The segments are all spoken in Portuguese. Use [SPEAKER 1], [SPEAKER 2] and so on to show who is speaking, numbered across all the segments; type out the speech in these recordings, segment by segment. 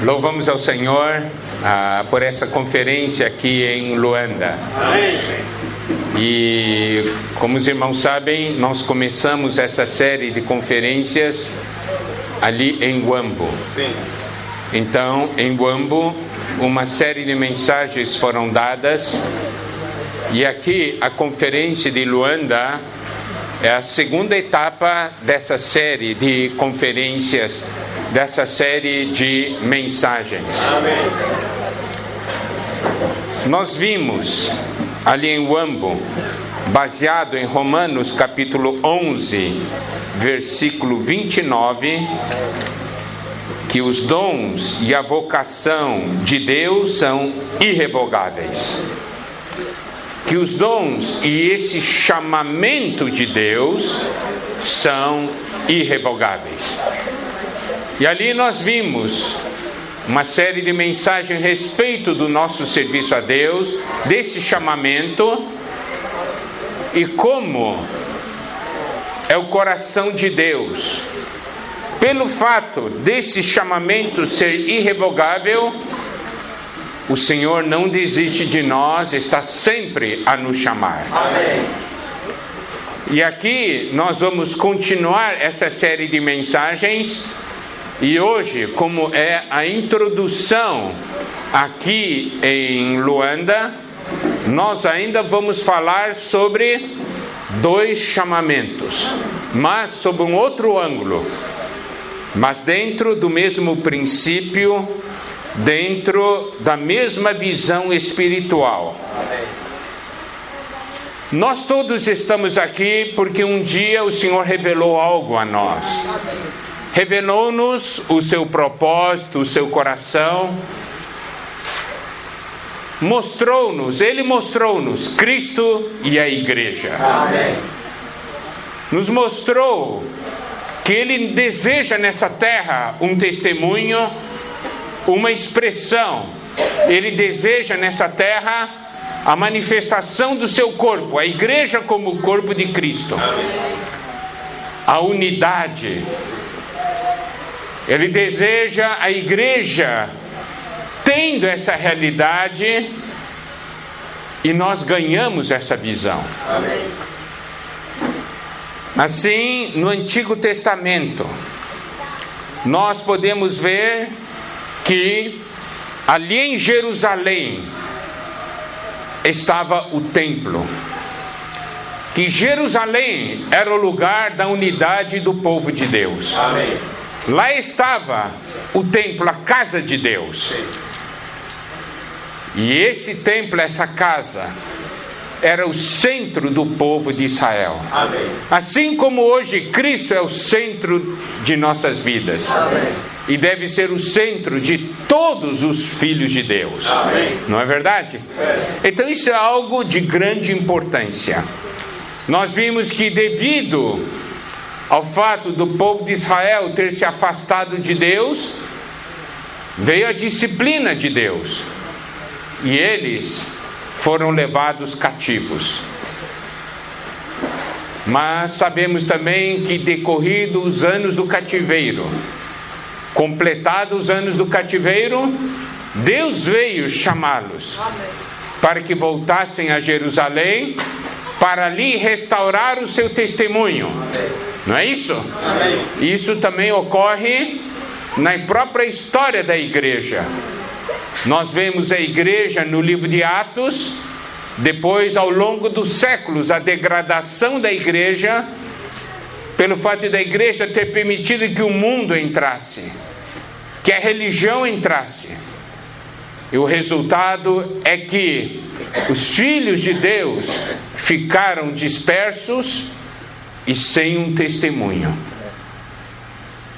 [SPEAKER 1] Louvamos ao Senhor por essa conferência aqui em Luanda. E como os irmãos sabem, nós começamos essa série de conferências ali em Wambo. Então, em Wambo, uma série de mensagens foram dadas. E aqui a conferência de Luanda é a segunda etapa dessa série de conferências, dessa série de mensagens. Amém. Nós vimos ali em Wambo, baseado em Romanos capítulo 11, versículo 29, que os dons e a vocação de Deus são irrevogáveis. Que os dons e esse chamamento de Deus são irrevogáveis. E ali nós vimos uma série de mensagens a respeito do nosso serviço a Deus, desse chamamento, e como é o coração de Deus. Pelo fato desse chamamento ser irrevogável, o Senhor não desiste de nós, está sempre a nos chamar. Amém. E aqui nós vamos continuar essa série de mensagens. E hoje, como é a introdução aqui em Luanda, nós ainda vamos falar sobre dois chamamentos, mas sob um outro ângulo, mas dentro do mesmo princípio, dentro da mesma visão espiritual. Nós todos estamos aqui porque um dia o Senhor revelou algo a nós. Revelou-nos o seu propósito, o seu coração. Ele mostrou-nos Cristo e a igreja. Amém. Nos mostrou que Ele deseja nessa terra um testemunho, uma expressão. Ele deseja nessa terra a manifestação do seu corpo, a igreja como o corpo de Cristo. A unidade. Ele deseja a igreja tendo essa realidade, e nós ganhamos essa visão. Assim, no Antigo Testamento, nós podemos ver que ali em Jerusalém estava o templo, que Jerusalém era o lugar da unidade do povo de Deus. Amém. Lá estava o templo, a casa de Deus. E esse templo, essa casa, era o centro do povo de Israel. Amém. Assim como hoje Cristo é o centro de nossas vidas. Amém. E deve ser o centro de todos os filhos de Deus. Amém. Não é verdade? Então isso é algo de grande importância. Nós vimos que devido ao fato do povo de Israel ter se afastado de Deus, veio a disciplina de Deus. E eles foram levados cativos. Mas sabemos também que decorridos os anos do cativeiro, completados os anos do cativeiro, Deus veio chamá-los para que voltassem a Jerusalém, para ali restaurar o seu testemunho. Não é isso? Isso também ocorre na própria história da igreja. Nós vemos a igreja no livro de Atos, depois ao longo dos séculos, a degradação da igreja, pelo fato da igreja ter permitido que o mundo entrasse, que a religião entrasse. E o resultado é que os filhos de Deus ficaram dispersos e sem um testemunho.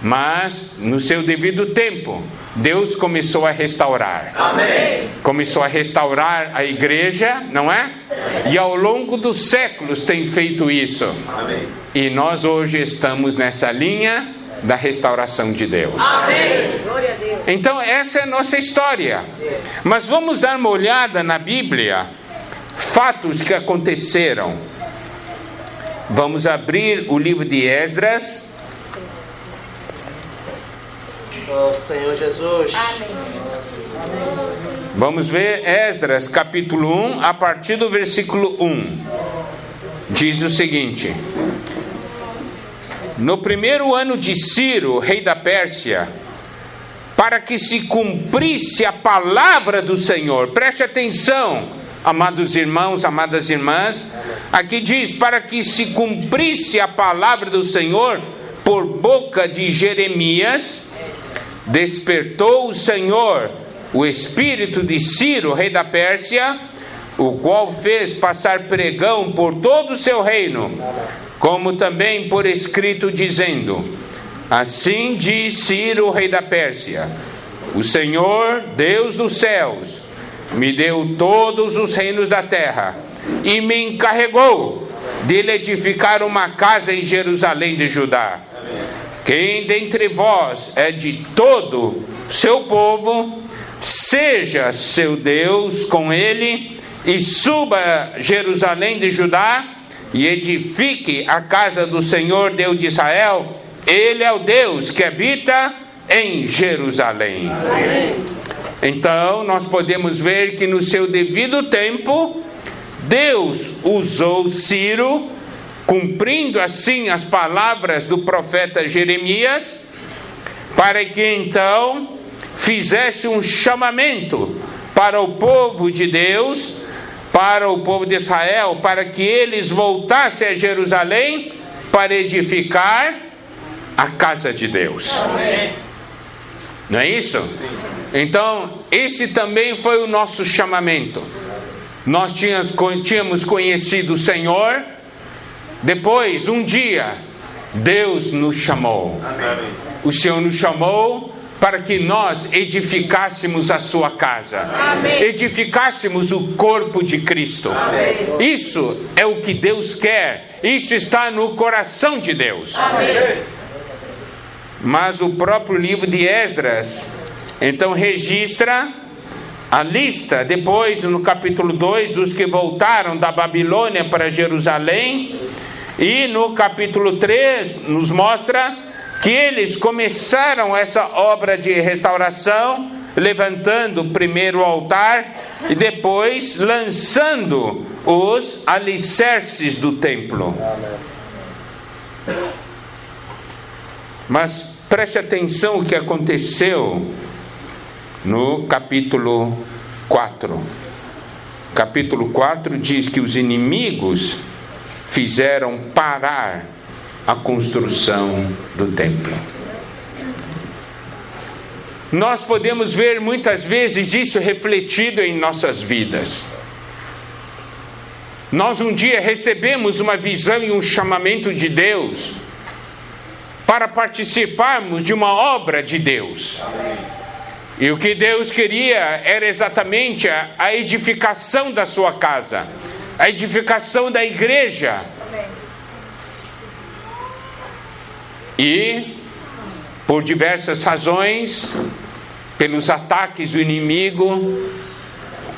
[SPEAKER 1] Mas no seu devido tempo, Deus começou a restaurar. Amém. Começou a restaurar a igreja, não é? E ao longo dos séculos tem feito isso. Amém. E nós hoje estamos nessa linha da restauração de Deus. Amém. Glória a Deus. Então essa é a nossa história. Mas vamos dar uma olhada na Bíblia, fatos que aconteceram. Vamos abrir o livro de Esdras.
[SPEAKER 2] Ó Senhor Jesus.
[SPEAKER 3] Amém.
[SPEAKER 1] Vamos ver Esdras capítulo 1, a partir do versículo 1. Diz o seguinte: no primeiro ano de Ciro, rei da Pérsia, para que se cumprisse a palavra do Senhor. Preste atenção, amados irmãos, amadas irmãs. Aqui diz: para que se cumprisse a palavra do Senhor por boca de Jeremias, despertou o Senhor o espírito de Ciro, rei da Pérsia, o qual fez passar pregão por todo o seu reino, como também por escrito, dizendo: assim diz Ciro, rei da Pérsia: o Senhor, Deus dos céus, me deu todos os reinos da terra e me encarregou de lhe edificar uma casa em Jerusalém de Judá. Quem dentre vós é de todo seu povo, seja seu Deus com ele, e suba a Jerusalém de Judá e edifique a casa do Senhor Deus de Israel. Ele é o Deus que habita em Jerusalém. Amém. Então nós podemos ver que no seu devido tempo Deus usou Ciro, cumprindo assim as palavras do profeta Jeremias, para que então fizesse um chamamento para o povo de Deus, para o povo de Israel, para que eles voltassem a Jerusalém para edificar a casa de Deus. Amém. Não é isso? Então, esse também foi o nosso chamamento. Nós tínhamos conhecido o Senhor, depois, um dia, Deus nos chamou. Amém. O Senhor nos chamou para que nós edificássemos a sua casa. Amém. Edificássemos o corpo de Cristo. Amém. Isso é o que Deus quer. Isso está no coração de Deus. Amém. Mas o próprio livro de Esdras, então, registra a lista, depois no capítulo 2, dos que voltaram da Babilônia para Jerusalém. E no capítulo 3 nos mostra que eles começaram essa obra de restauração, levantando primeiro o altar e depois lançando os alicerces do templo. Mas preste atenção o que aconteceu no capítulo 4. Capítulo 4 diz que os inimigos fizeram parar a construção do templo. Nós podemos ver muitas vezes isso refletido em nossas vidas. Nós um dia recebemos uma visão e um chamamento de Deus para participarmos de uma obra de Deus. E o que Deus queria era exatamente a edificação da sua casa, a edificação da igreja. E, por diversas razões, pelos ataques do inimigo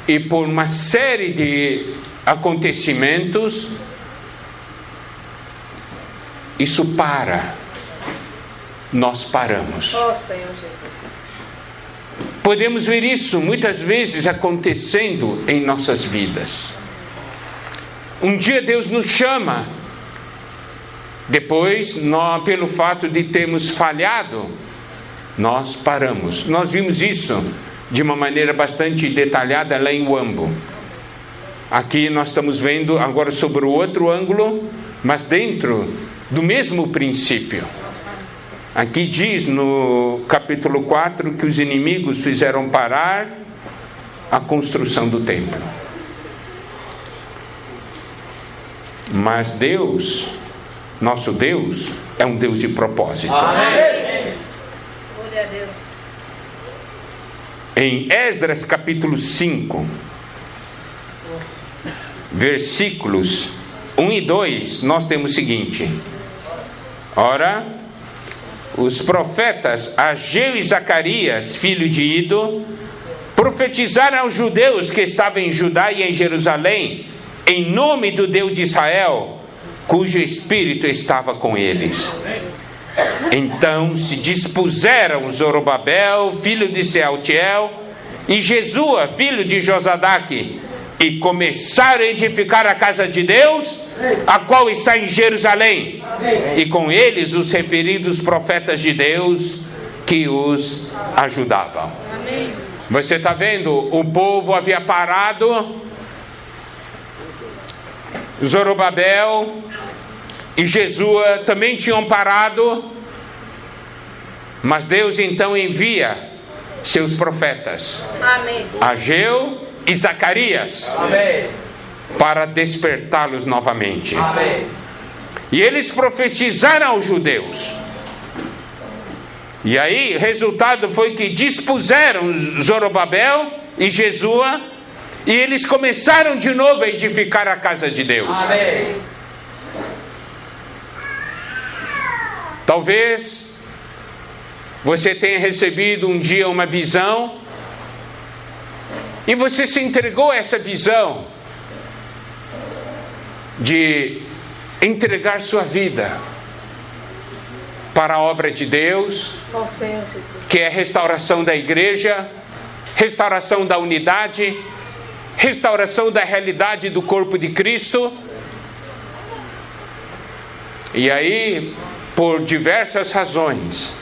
[SPEAKER 1] e por uma série de acontecimentos, isso para. Nós paramos. Oh, Senhor Jesus. Podemos ver isso muitas vezes acontecendo em nossas vidas. Um dia Deus nos chama. Depois, pelo fato de termos falhado, nós paramos. Nós vimos isso de uma maneira bastante detalhada lá em Uambo. Aqui nós estamos vendo agora sobre o outro ângulo, mas dentro do mesmo princípio. Aqui diz no capítulo 4 que os inimigos fizeram parar a construção do templo. Mas Deus, nosso Deus, é um Deus de propósito. Amém. Glória a Deus. Em Esdras capítulo 5, versículos 1 e 2, nós temos o seguinte: ora, os profetas Ageu e Zacarias, filho de Ido, profetizaram aos judeus que estavam em Judá e em Jerusalém, em nome do Deus de Israel, cujo espírito estava com eles. Então se dispuseram Zorobabel, filho de Sealtiel, e Jesua, filho de Josadaque, e começaram a edificar a casa de Deus, a qual está em Jerusalém. E com eles os referidos profetas de Deus que os ajudavam. Você está vendo? O povo havia parado. Zorobabel e Jesua também tinham parado. Mas Deus então envia seus profetas, Ageu e Zacarias, para despertá-los novamente. E eles profetizaram aos judeus. E aí o resultado foi que dispuseram Zorobabel e Jesua, e eles começaram de novo a edificar a casa de Deus. Talvez você tenha recebido um dia uma visão, e você se entregou a essa visão de entregar sua vida para a obra de Deus, que é a restauração da igreja, restauração da unidade, restauração da realidade do corpo de Cristo. E aí, por diversas razões,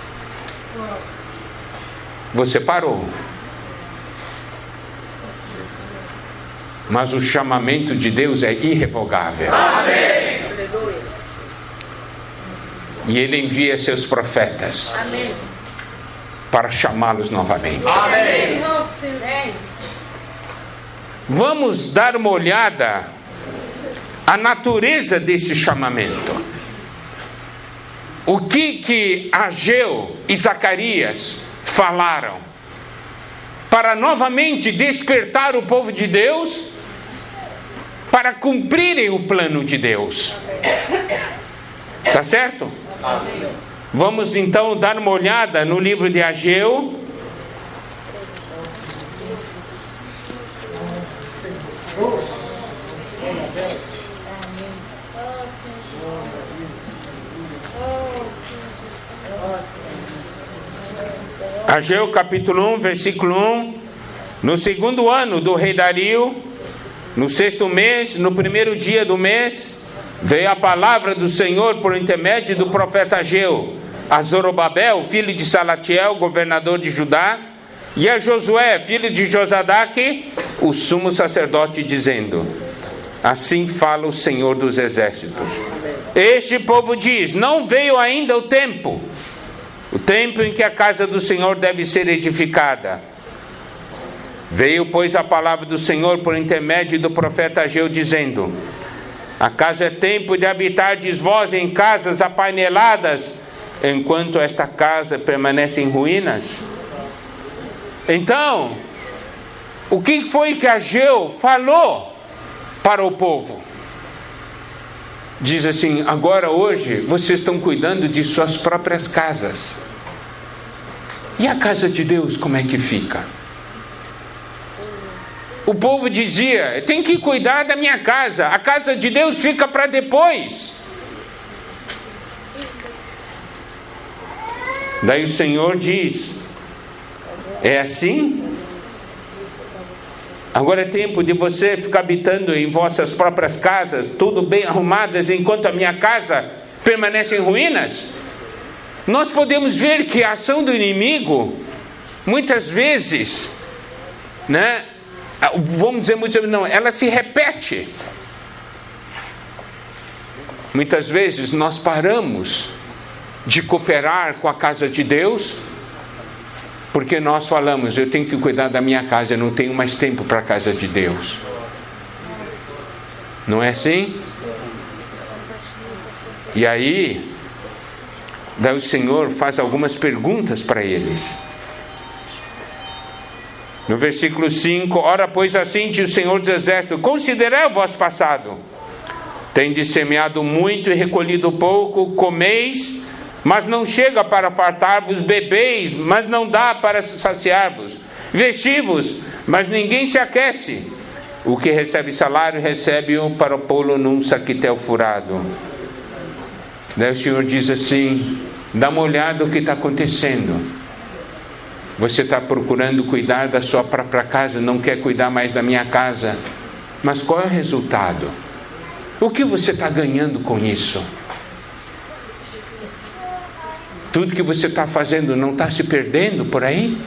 [SPEAKER 1] você parou. Mas o chamamento de Deus é irrevogável. Amém. E Ele envia seus profetas para chamá-los novamente. Amém. Vamos dar uma olhada à natureza desse chamamento. O que Ageu e Zacarias falaram para novamente despertar o povo de Deus para cumprirem o plano de Deus. Tá certo? Amém. Vamos então dar uma olhada no livro de Ageu. Ageu capítulo 1, versículo 1. No segundo ano do rei Dario, no sexto mês, no primeiro dia do mês, veio a palavra do Senhor por intermédio do profeta Ageu a Zorobabel, filho de Salatiel, governador de Judá, e a Josué, filho de Josadaque, o sumo sacerdote, dizendo: assim fala o Senhor dos exércitos. Este povo diz: não veio ainda o tempo em que a casa do Senhor deve ser edificada. Veio, pois, a palavra do Senhor por intermédio do profeta Ageu, dizendo: acaso é tempo de habitardes vós em casas apaineladas, enquanto esta casa permanece em ruínas? Então, o que foi que Ageu falou para o povo? Diz assim: agora, hoje, vocês estão cuidando de suas próprias casas. E a casa de Deus, como é que fica? O povo dizia: tem que cuidar da minha casa, a casa de Deus fica para depois. Daí o Senhor diz: é assim? Agora é tempo de você ficar habitando em vossas próprias casas, tudo bem arrumadas, enquanto a minha casa permanece em ruínas? Nós podemos ver que a ação do inimigo, muitas vezes, vamos dizer muitas vezes, não, ela se repete. Muitas vezes nós paramos de cooperar com a casa de Deus, porque nós falamos: eu tenho que cuidar da minha casa, eu não tenho mais tempo para a casa de Deus. Não é assim? E aí, daí o Senhor faz algumas perguntas para eles. No versículo 5: ora, pois assim diz o Senhor dos Exércitos: considerai o vosso passado. Tendes semeado muito e recolhido pouco, comeis, mas não chega para fartar-vos, bebeis, mas não dá para saciar-vos, vestivos, mas ninguém se aquece. O que recebe salário, recebe-o para pô-lo num saquitel furado. Daí o Senhor diz assim: Dá uma olhada no que está acontecendo. Você está procurando cuidar da sua própria casa, não quer cuidar mais da minha casa. Mas qual é o resultado? O que você está ganhando com isso? Tudo que você está fazendo não está se perdendo por aí?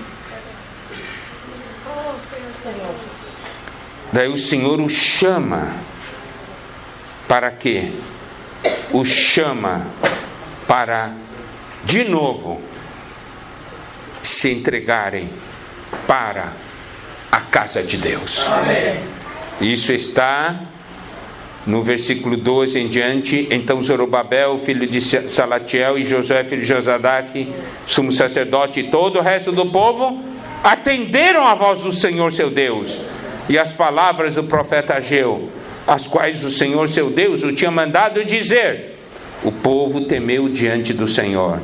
[SPEAKER 1] Daí o Senhor o chama. Para quê? O chama para, de novo, se entregarem para a casa de Deus. Amém. Isso está no versículo 12 em diante. Então Zorobabel, filho de Salatiel, e Josué, filho de Josadaque, sumo sacerdote, e todo o resto do povo atenderam a voz do Senhor seu Deus e as palavras do profeta Ageu, as quais o Senhor seu Deus o tinha mandado dizer. O povo temeu diante do Senhor.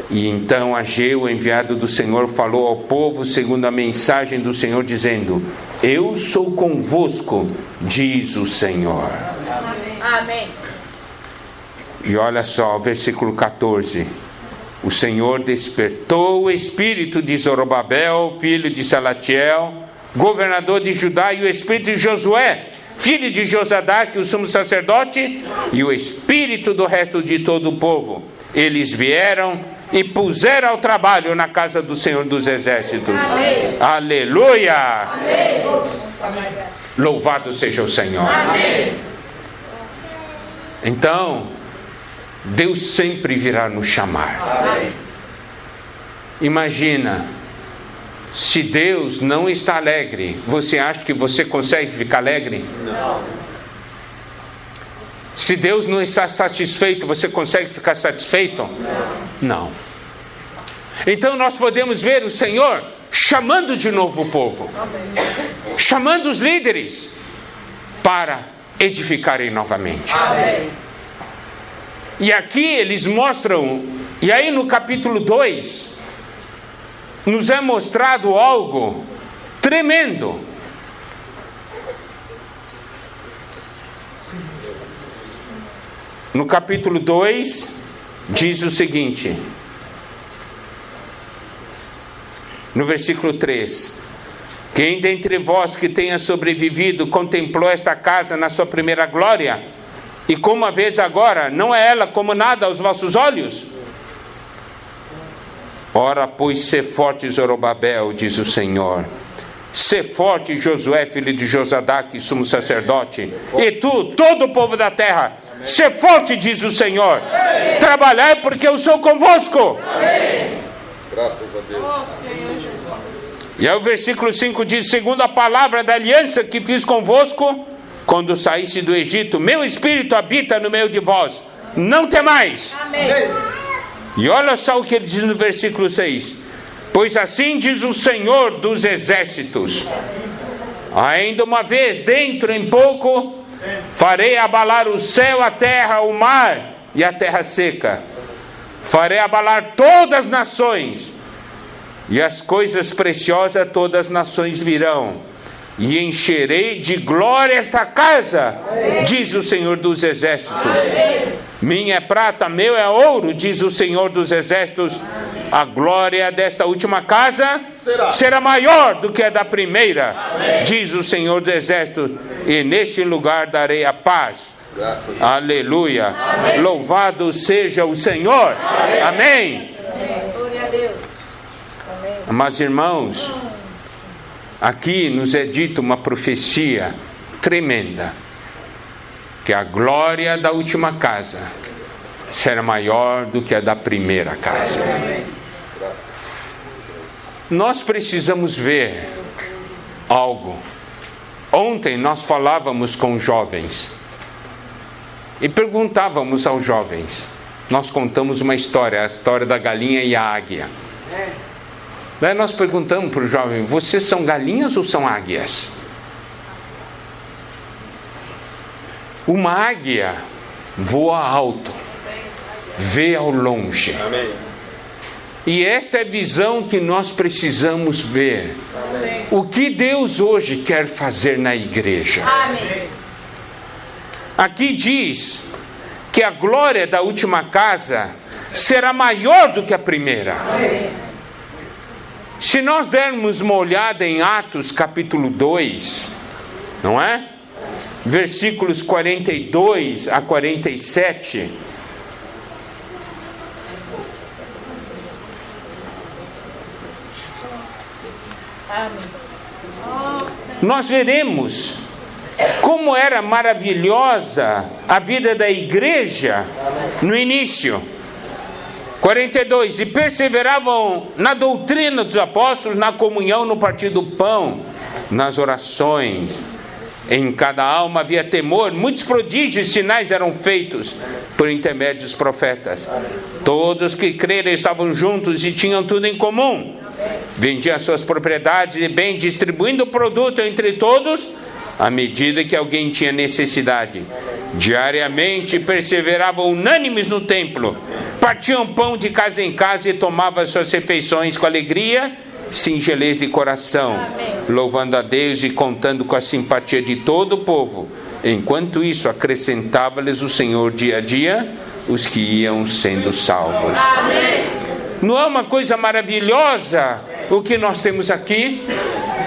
[SPEAKER 1] E então Ageu, enviado do Senhor, falou ao povo segundo a mensagem do Senhor, dizendo: eu sou convosco, diz o Senhor.
[SPEAKER 2] Amém.
[SPEAKER 1] E olha só, versículo 14. O Senhor despertou o espírito de Zorobabel, filho de Salatiel, governador de Judá, e o espírito de Josué, filho de Josadaque, o sumo sacerdote, e o espírito do resto de todo o povo. Eles vieram e puseram ao trabalho na casa do Senhor dos Exércitos. Amém. Aleluia! Amém. Louvado seja o Senhor.
[SPEAKER 2] Amém.
[SPEAKER 1] Então, Deus sempre virá nos chamar.
[SPEAKER 2] Amém.
[SPEAKER 1] Imagina, se Deus não está alegre, você acha que você consegue ficar alegre?
[SPEAKER 2] Não.
[SPEAKER 1] Se Deus não está satisfeito, você consegue ficar satisfeito? Não. Então nós podemos ver o Senhor chamando de novo o povo, chamando os líderes para edificarem novamente.
[SPEAKER 2] Amém.
[SPEAKER 1] E aqui eles mostram, e aí no capítulo 2, nos é mostrado algo tremendo. No capítulo 2, diz o seguinte, no versículo 3: quem dentre vós que tenha sobrevivido contemplou esta casa na sua primeira glória, e como a vez agora, não é ela como nada aos vossos olhos? Ora, pois, sê forte, Zorobabel, diz o Senhor. Sê forte, Josué, filho de Josadaque, sumo sacerdote, e tu, todo o povo da terra, sê forte, diz o Senhor. Amém. Trabalhai, porque eu sou convosco.
[SPEAKER 2] Amém.
[SPEAKER 3] Graças a Deus.
[SPEAKER 1] E aí o versículo 5 diz: segundo a palavra da aliança que fiz convosco, quando saísse do Egito, meu espírito habita no meio de vós, não temais.
[SPEAKER 2] Amém.
[SPEAKER 1] E olha só o que ele diz no versículo 6: pois assim diz o Senhor dos exércitos, ainda uma vez, dentro em pouco, farei abalar o céu, a terra, o mar e a terra seca. Farei abalar todas as nações, e as coisas preciosas todas as nações virão, e encherei de glória esta casa, diz o Senhor dos exércitos. Minha é prata, meu é ouro, diz o Senhor dos exércitos. A glória desta última casa será maior do que a da primeira, diz o Senhor dos exércitos, e neste lugar darei a paz.
[SPEAKER 3] Graças
[SPEAKER 1] Aleluia. Amém. Louvado seja o Senhor. Amém.
[SPEAKER 2] Glória a Deus.
[SPEAKER 1] Amados irmãos, aqui nos é dito uma profecia tremenda, que a glória da última casa será maior do que a da primeira casa. Nós precisamos ver algo. Ontem nós falávamos com jovens e perguntávamos aos jovens. Nós contamos uma história, a história da galinha e a águia. Daí nós perguntamos para o jovem: vocês são galinhas ou são águias? Uma águia voa alto, vê ao longe.
[SPEAKER 3] Amém.
[SPEAKER 1] E esta é a visão que nós precisamos ver.
[SPEAKER 2] Amém.
[SPEAKER 1] O que Deus hoje quer fazer na igreja.
[SPEAKER 2] Amém.
[SPEAKER 1] Aqui diz que a glória da última casa será maior do que a primeira. Se nós dermos uma olhada em Atos capítulo 2, não é? Versículos 42 a 47. Nós veremos como era maravilhosa a vida da igreja no início. 42. E perseveravam na doutrina dos apóstolos, na comunhão, no partir do pão, nas orações. Em cada alma havia temor. Muitos prodígios e sinais eram feitos por intermédio dos profetas. Todos que creram estavam juntos e tinham tudo em comum. Vendiam suas propriedades e bens, distribuindo o produto entre todos, à medida que alguém tinha necessidade. Diariamente perseveravam unânimes no templo, partiam pão de casa em casa e tomavam suas refeições com alegria, singelez de coração, louvando a Deus e contando com a simpatia de todo o povo. Enquanto isso, acrescentava-lhes o Senhor dia a dia os que iam sendo salvos. Não é uma coisa maravilhosa o que nós temos aqui?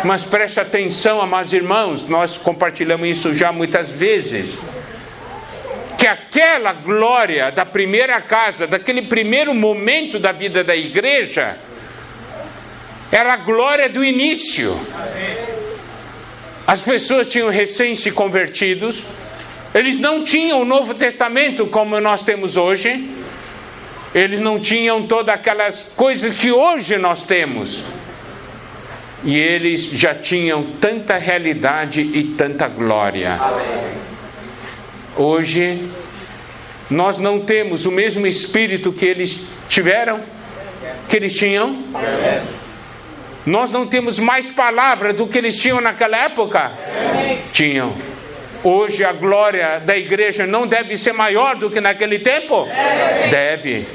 [SPEAKER 1] Mas preste atenção, amados irmãos, nós compartilhamos isso já muitas vezes, que aquela glória da primeira casa, daquele primeiro momento da vida da igreja, era a glória do início. As pessoas tinham recém se convertidos, eles não tinham o Novo Testamento como nós temos hoje, eles não tinham todas aquelas coisas que hoje nós temos. E eles já tinham tanta realidade e tanta glória. Hoje, nós não temos o mesmo espírito que eles tiveram, que eles tinham. Nós não temos mais palavras do que eles tinham naquela época. Tinham. Hoje a glória da igreja não deve ser maior do que naquele tempo? Deve.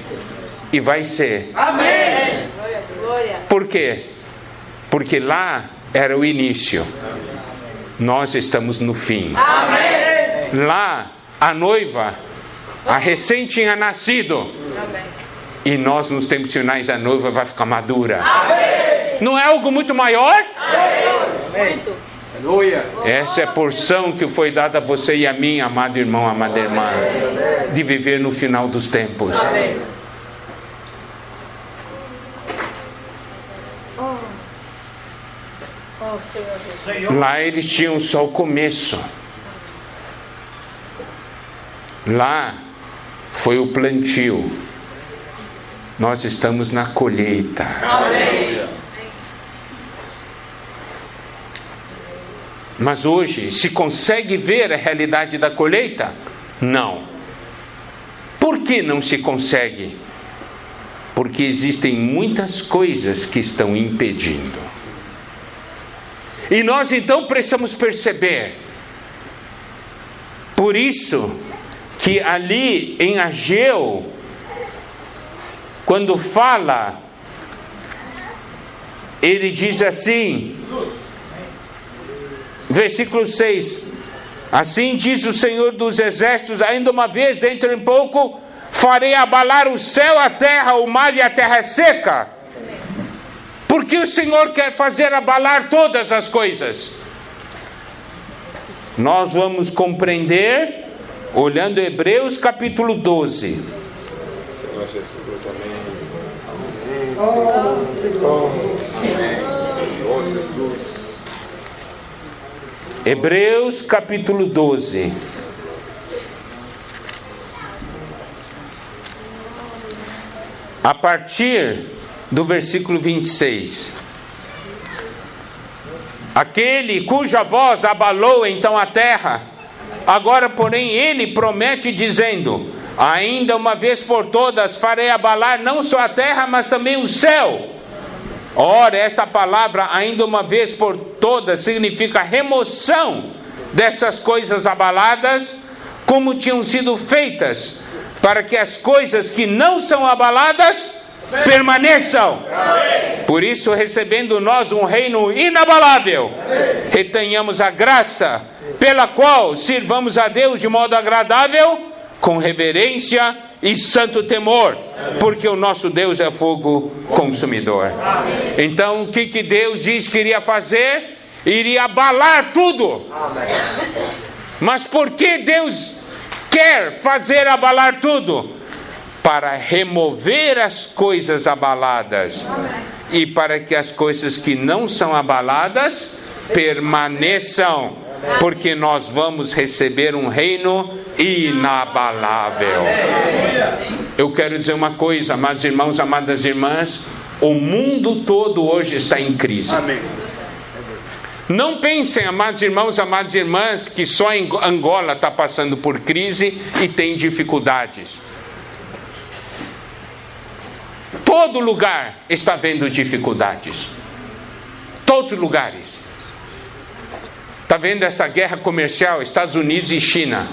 [SPEAKER 1] E vai ser. Por quê? Porque lá era o início. Nós estamos no fim. Lá a noiva, a recém tinha nascido. E nós nos tempos finais a noiva vai ficar madura. Não é algo muito maior? Essa é a porção que foi dada a você e a mim, amado irmão, amada irmã, de viver no final dos tempos. Lá eles tinham só o começo. Lá foi o plantio. Nós estamos na colheita. Mas hoje, se consegue ver a realidade da colheita? Não. Por que não se consegue? Porque existem muitas coisas que estão impedindo. E nós então precisamos perceber. Por isso que ali em Ageu, quando fala, ele diz assim, versículo 6: assim diz o Senhor dos Exércitos, ainda uma vez, dentro de pouco, farei abalar o céu, a terra, o mar e a terra seca. Porque o Senhor quer fazer abalar todas as coisas. Nós vamos compreender olhando Hebreus capítulo 12.
[SPEAKER 3] Senhor Jesus, amém. Senhor Jesus.
[SPEAKER 1] Hebreus capítulo 12. A partir do versículo 26. Aquele cuja voz abalou então a terra, agora porém ele promete dizendo, ainda uma vez por todas farei abalar não só a terra, mas também o céu. Ora, esta palavra ainda uma vez por todas significa remoção dessas coisas abaladas, como tinham sido feitas, para que as coisas que não são abaladas permaneçam. Por isso, recebendo nós um reino inabalável, retenhamos a graça pela qual sirvamos a Deus de modo agradável com reverência e santo temor, porque o nosso Deus é fogo consumidor. Então, o que Deus diz que iria fazer? Iria abalar tudo. Mas por que Deus quer fazer abalar tudo? Para remover as coisas abaladas e para que as coisas que não são abaladas permaneçam, porque nós vamos receber um reino inabalável. Eu quero dizer uma coisa, amados irmãos, amadas irmãs, o mundo todo hoje está em crise. Não pensem, amados irmãos, amadas irmãs, que só Angola está passando por crise e tem dificuldades. Todo lugar está vendo dificuldades. Todos os lugares. Está vendo essa guerra comercial, Estados Unidos e China?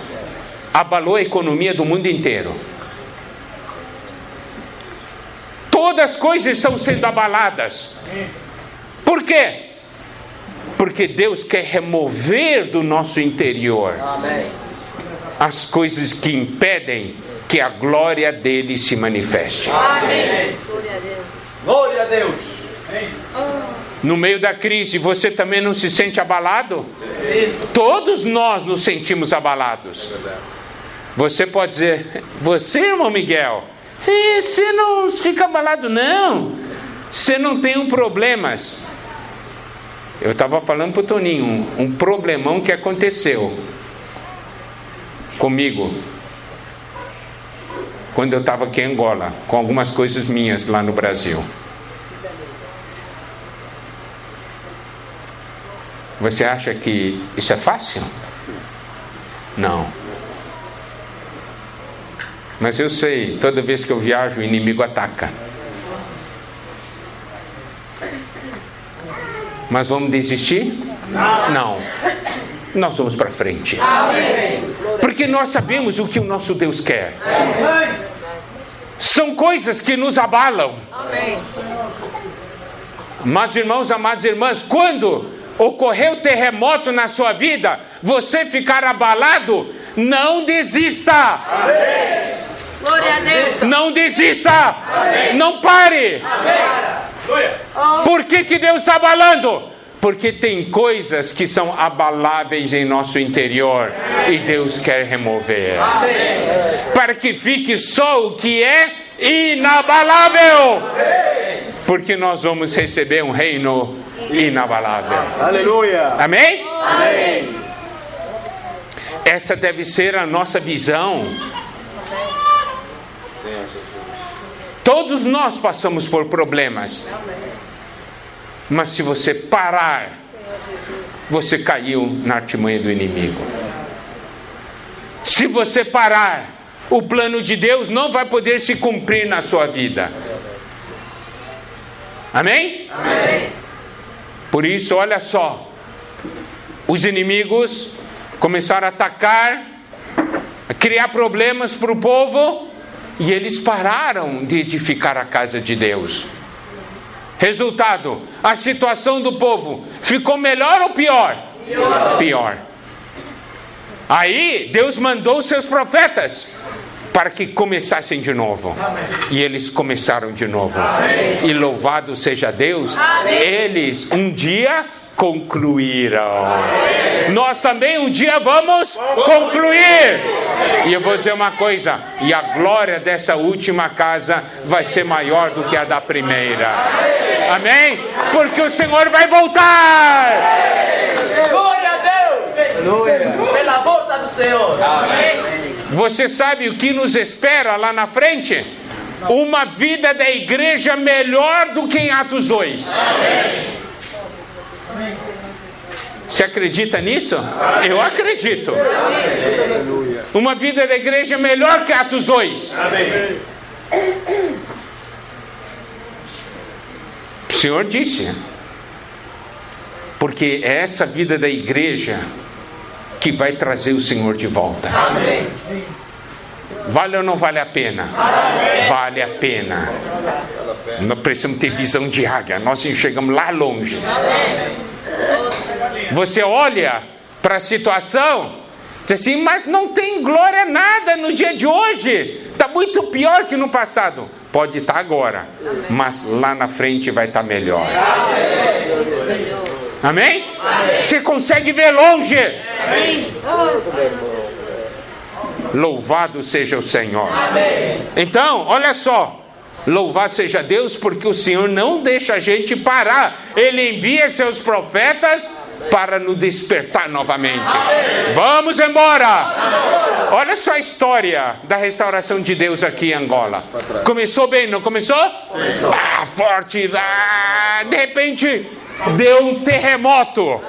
[SPEAKER 1] Abalou a economia do mundo inteiro. Todas as coisas estão sendo abaladas. Por quê? Porque Deus quer remover do nosso interior as coisas que impedem que a glória dele se manifeste.
[SPEAKER 2] Amém. Glória a Deus.
[SPEAKER 3] Glória a Deus.
[SPEAKER 1] No meio da crise, você também não se sente abalado? Sim. Todos nós nos sentimos abalados. Você pode dizer, você, irmão Miguel, você não fica abalado, não. Você não tem problemas. Eu estava falando para o Toninho, um problemão que aconteceu comigo quando eu estava aqui em Angola, com algumas coisas minhas lá no Brasil. Você acha que isso é fácil? Não. Mas eu sei, toda vez que eu viajo, o inimigo ataca. Mas vamos desistir? Não. Nós vamos para frente. Porque nós sabemos o que o nosso Deus quer. São coisas que nos abalam. Amados irmãos, amadas irmãs, quando ocorrer o terremoto na sua vida, você ficar abalado, não desista.
[SPEAKER 2] Amém. Glória a Deus.
[SPEAKER 1] Não desista. Amém. Não pare. Amém. Por que Deus está abalando? Porque tem coisas que são abaláveis em nosso interior e Deus quer remover. Amém. Para que fique só o que é inabalável. Porque nós vamos receber um reino inabalável.
[SPEAKER 3] Aleluia.
[SPEAKER 1] Amém?
[SPEAKER 3] Amém.
[SPEAKER 1] Essa deve ser a nossa visão. Todos nós passamos por problemas. Mas se você parar, você caiu na artimanha do inimigo. Se você parar, o plano de Deus não vai poder se cumprir na sua vida. Amém? Amém. Por isso, olha só, os inimigos começaram a atacar, a criar problemas para o povo, e eles pararam de edificar a casa de Deus. Resultado, a situação do povo ficou melhor ou pior? Pior. Aí Deus mandou os seus profetas para que começassem de novo. Amém. E eles começaram de novo. Amém. E louvado seja Deus, amém, eles um dia concluíram. Amém. Nós também um dia vamos concluir. E eu vou dizer uma coisa, e a glória dessa última casa vai ser maior do que a da primeira. Amém? Porque o Senhor vai voltar.
[SPEAKER 4] Glória a Deus. Pela volta do Senhor. Amém.
[SPEAKER 1] Você sabe o que nos espera lá na frente? Uma vida da igreja melhor do que em Atos 2. Amém. Você acredita nisso? Eu acredito. Uma vida da igreja melhor que Atos 2. Amém. O Senhor disse. Porque é essa vida da igreja que vai trazer o Senhor de volta. Amém. Vale ou não vale a pena? Amém. Vale a pena. Nós precisamos ter visão de águia. Nós chegamos lá longe. Amém. Você olha para a situação Diz assim, mas não tem glória nada no dia de hoje. Está muito pior que no passado. Pode estar agora, mas lá na frente vai estar melhor. Amém? Você consegue ver longe. Louvado seja o Senhor. Então, olha só. Louvado seja Deus, porque o Senhor não deixa a gente parar. Ele envia seus profetas para nos despertar novamente. Vamos embora. Olha só a história da restauração de Deus aqui em Angola. Começou bem, não começou? Forte. De repente deu um terremoto.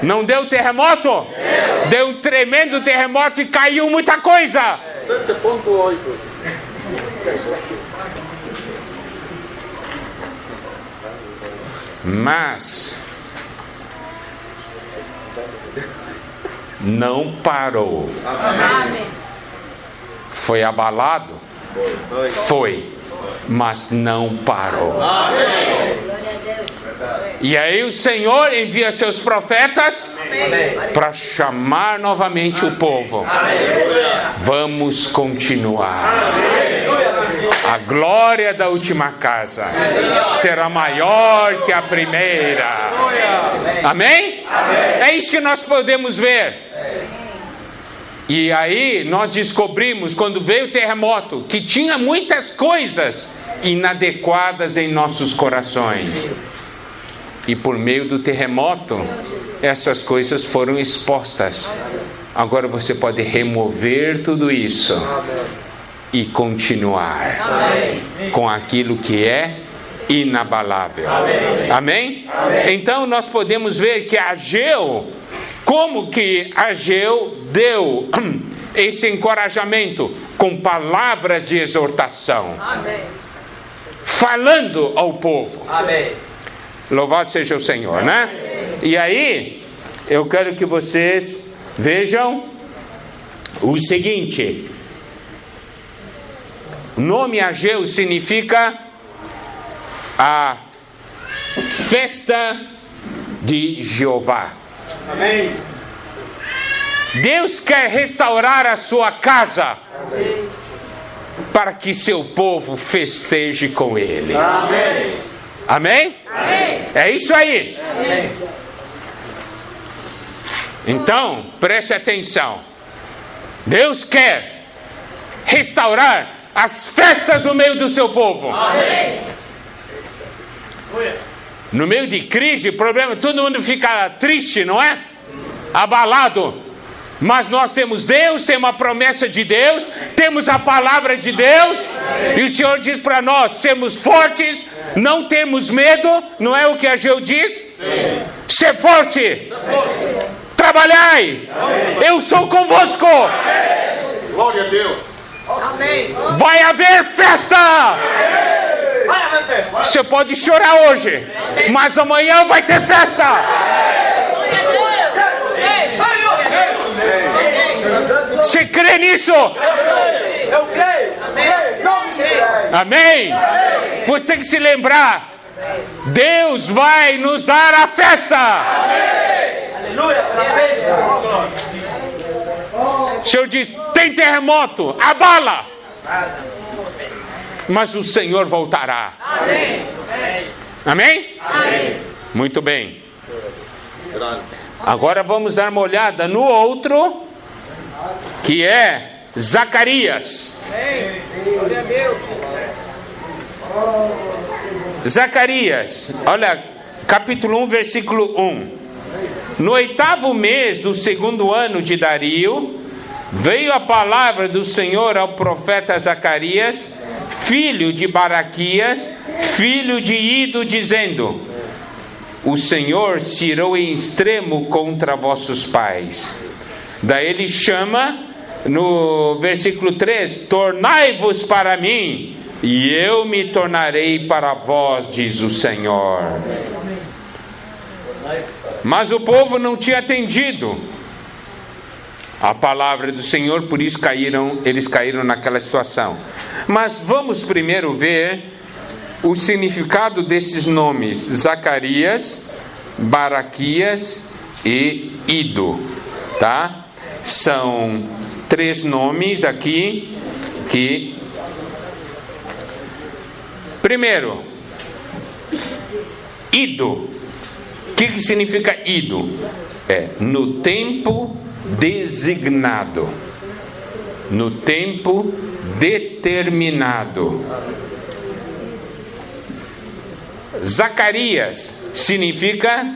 [SPEAKER 1] Não deu terremoto? Deu um tremendo terremoto e caiu muita coisa.
[SPEAKER 3] 7,8.
[SPEAKER 1] Mas não parou. Foi abalado? Foi, mas não parou. E aí o Senhor envia seus profetas para chamar novamente o povo. Vamos continuar. A glória da última casa será maior que a primeira. Amém? É isso que nós podemos ver. E aí nós descobrimos, quando veio o terremoto, que tinha muitas coisas inadequadas em nossos corações. E por meio do terremoto, essas coisas foram expostas. Agora você pode remover tudo isso e continuar com aquilo que é inabalável. Amém? Então nós podemos ver que Ageu, como que Ageu deu esse encorajamento com palavras de exortação, falando ao povo. Louvado seja o Senhor, né? E aí, eu quero que vocês vejam o seguinte. O nome Ageu significa a festa de Jeová.
[SPEAKER 3] Amém.
[SPEAKER 1] Deus quer restaurar a sua casa. Para que seu povo festeje com ele.
[SPEAKER 3] Amém.
[SPEAKER 1] Amém? É isso aí. Então, preste atenção. Deus quer restaurar as festas no meio do seu povo. No meio de crise, problema, todo mundo fica triste, não é? Abalado. Mas nós temos Deus, temos a promessa de Deus, temos a palavra de Deus. E o Senhor diz para nós, sermos fortes, não temos medo. Não é o que Ageu diz? Ser forte. Trabalhai. Eu sou convosco.
[SPEAKER 3] Glória a Deus.
[SPEAKER 1] Vai haver festa. Você pode chorar hoje, mas amanhã vai ter festa. Você crê nisso?
[SPEAKER 4] Eu creio.
[SPEAKER 1] Amém? Você tem que se lembrar, Deus vai nos dar a festa.
[SPEAKER 4] Aleluia, pela festa.
[SPEAKER 1] O Senhor diz, tem terremoto, abala, mas o Senhor voltará. Amém? Muito bem. Agora vamos dar uma olhada no outro, que é Zacarias. Zacarias, olha, capítulo 1, versículo 1. No 8º mês do 2º ano de Dario, veio a palavra do Senhor ao profeta Zacarias, filho de Baraquias, filho de Ido, dizendo: o Senhor se irou em extremo contra vossos pais. Daí ele chama, no versículo 3, tornai-vos para mim, e eu me tornarei para vós, diz o Senhor. Mas o povo não tinha atendido a palavra do Senhor, por isso eles caíram naquela situação. Mas vamos primeiro ver o significado desses nomes: Zacarias, Baraquias e Ido. tá? São 3 nomes aqui que... Primeiro, ido. O que significa ido? É no tempo designado, no tempo determinado. Zacarias significa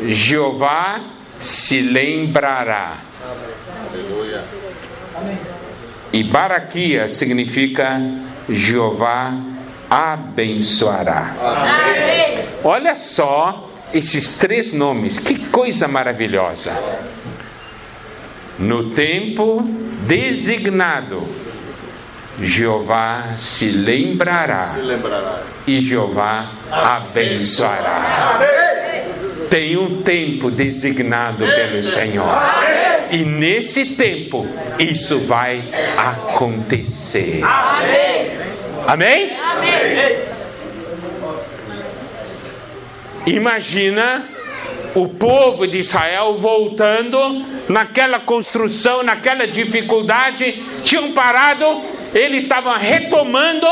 [SPEAKER 1] Jeová se lembrará.
[SPEAKER 3] Aleluia.
[SPEAKER 1] E Baraquias significa Jeová abençoará.
[SPEAKER 2] Amém.
[SPEAKER 1] Olha só esses 3 nomes, que coisa maravilhosa. No tempo designado, Jeová se lembrará e Jeová abençoará. Tem um tempo designado pelo Senhor. E nesse tempo, isso vai acontecer. Amém? Imagina o povo de Israel voltando naquela construção, naquela dificuldade, tinham parado, eles estavam retomando.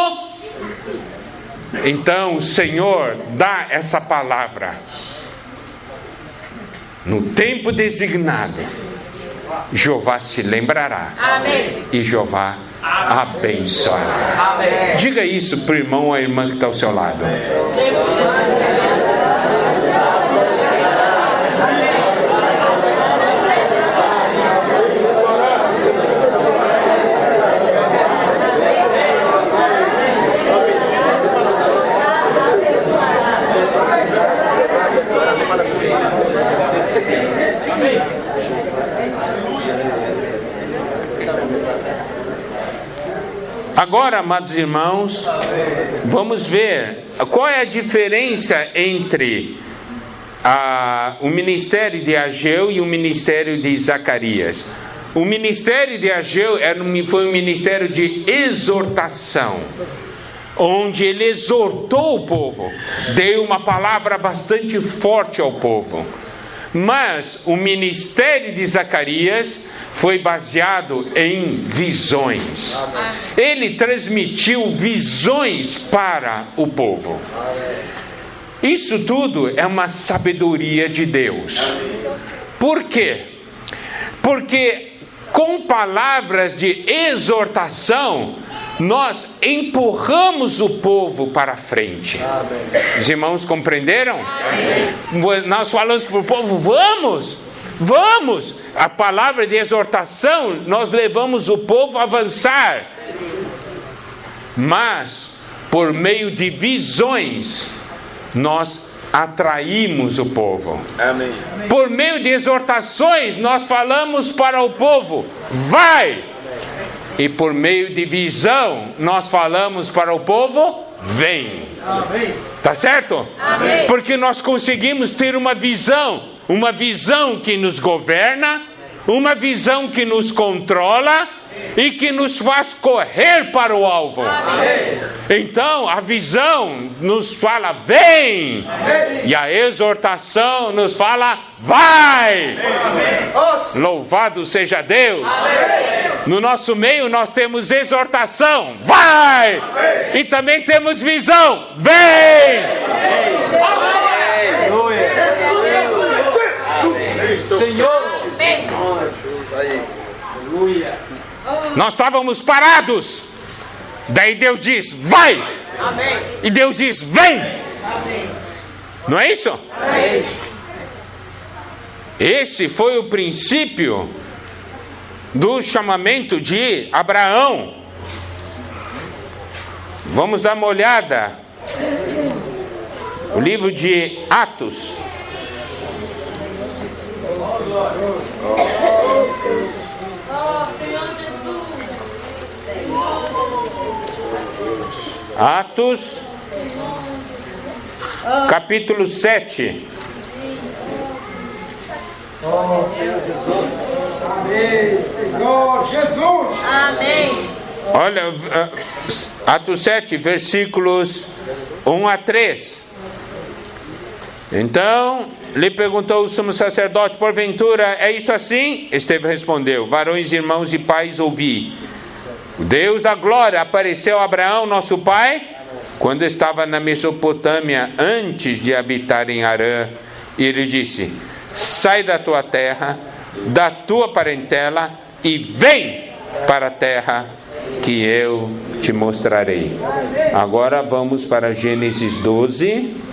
[SPEAKER 1] Então o Senhor dá essa palavra. No tempo designado, Jeová se lembrará.
[SPEAKER 2] Amém.
[SPEAKER 1] E Jeová abençoará.
[SPEAKER 4] Amém.
[SPEAKER 1] Diga isso para o irmão ou a irmã que está ao seu lado. Agora, amados irmãos, vamos ver qual é a diferença entre o ministério de Ageu e o ministério de Zacarias. O ministério de Ageu foi um ministério de exortação, onde ele exortou o povo, deu uma palavra bastante forte ao povo. Mas o ministério de Zacarias foi baseado em visões. Ele transmitiu visões para o povo. Isso tudo é uma sabedoria de Deus. Por quê? Porque com palavras de exortação, nós empurramos o povo para frente. Os irmãos compreenderam? Nós falamos para o povo, vamos! A palavra de exortação, nós levamos o povo a avançar. Mas, por meio de visões, nós atraímos o povo.
[SPEAKER 3] Amém.
[SPEAKER 1] Por meio de exortações, nós falamos para o povo, vai! E por meio de visão, nós falamos para o povo, vem. Tá certo?
[SPEAKER 2] Amém.
[SPEAKER 1] Porque nós conseguimos ter uma visão que nos governa, uma visão que nos controla e que nos faz correr para o alvo.
[SPEAKER 2] Amém.
[SPEAKER 1] Então a visão nos fala vem, e a exortação nos fala vai. Louvado seja Deus. No nosso meio nós temos exortação, vai, e também temos visão, vem.
[SPEAKER 3] Senhor.
[SPEAKER 1] Nós estávamos parados, daí Deus diz vai, e Deus diz vem. Não é isso? Esse foi o princípio do chamamento de Abraão. Vamos dar uma olhada. O livro de Atos. Atos, capítulo 7.
[SPEAKER 3] Amém, Senhor Jesus.
[SPEAKER 2] Amém.
[SPEAKER 1] Olha, Atos 7, versículos 1 a 3. Então lhe perguntou o sumo sacerdote: porventura é isto assim? Estevão respondeu: varões, irmãos e pais, ouvi. O Deus da glória apareceu a Abraão, nosso pai, quando estava na Mesopotâmia, antes de habitar em Harã, e ele disse: sai da tua terra, da tua parentela, e vem para a terra que eu te mostrarei. Agora vamos para Gênesis 12.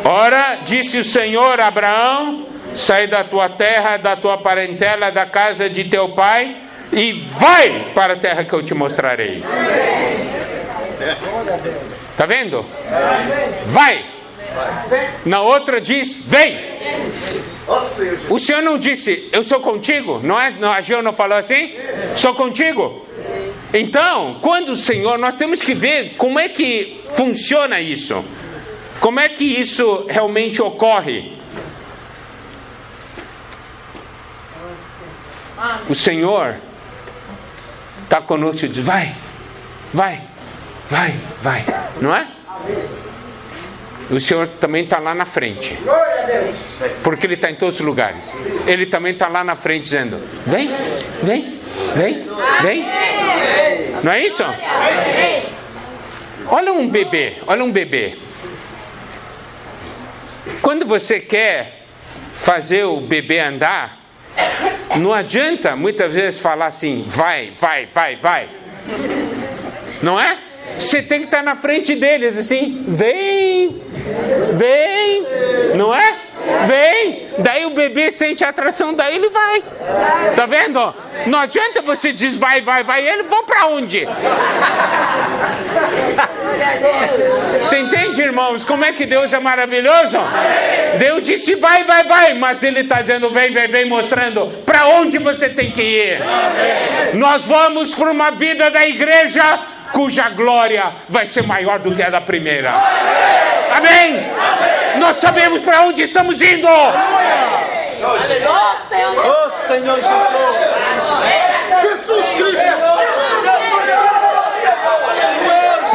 [SPEAKER 1] Ora, disse o Senhor a Abraão: sai da tua terra, da tua parentela, da casa de teu pai, e vai para a terra que eu te mostrarei. Está vendo? Vai. Na outra diz: vem. O Senhor não disse: eu sou contigo? Não é? A Geu não falou assim? Sou contigo. Então, quando o Senhor, nós temos que ver como é que funciona isso. Como é que isso realmente ocorre? O Senhor está conosco e diz: vai, vai, vai, vai, não é? O Senhor também está lá na frente, porque Ele está em todos os lugares. Ele também está lá na frente dizendo: vem, vem, vem, vem. Não é isso? Olha um bebê, olha um bebê. Quando você quer fazer o bebê andar, não adianta muitas vezes falar assim: vai, vai, vai, vai. Não é? Você tem que estar na frente deles assim: vem, vem, não é? Vem. Daí o bebê sente a atração, daí ele vai. Tá vendo? Não adianta você dizer vai, vai, vai, ele vai para onde? Você entende, irmãos, como é que Deus é maravilhoso? Deus disse vai, vai, vai, mas Ele está dizendo vem, vem, vem, mostrando para onde você tem que ir. Nós vamos para uma vida da igreja cuja glória vai ser maior do que a da primeira. Amém? Nós sabemos para onde estamos indo.
[SPEAKER 2] Oh, Senhor Jesus.
[SPEAKER 3] Jesus Cristo.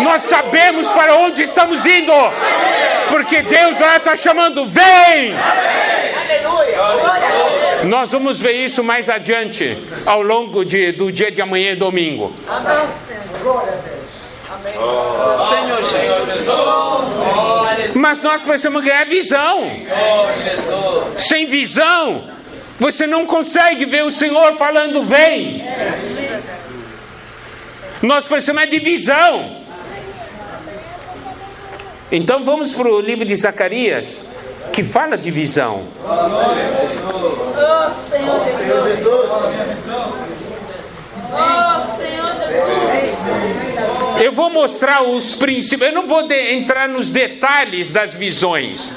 [SPEAKER 1] Nós sabemos para onde estamos indo, porque Deus lá está chamando: vem! Nós vamos ver isso mais adiante, ao longo do dia de amanhã e domingo.
[SPEAKER 4] Senhor Jesus.
[SPEAKER 1] Mas nós precisamos ganhar visão. Sem visão, você não consegue ver o Senhor falando vem. Nós precisamos de visão. Então vamos para o livro de Zacarias, que fala de visão.
[SPEAKER 2] Oh, Senhor Jesus. Oh, Senhor Jesus.
[SPEAKER 1] Eu vou mostrar os princípios. Eu não vou entrar nos detalhes das visões,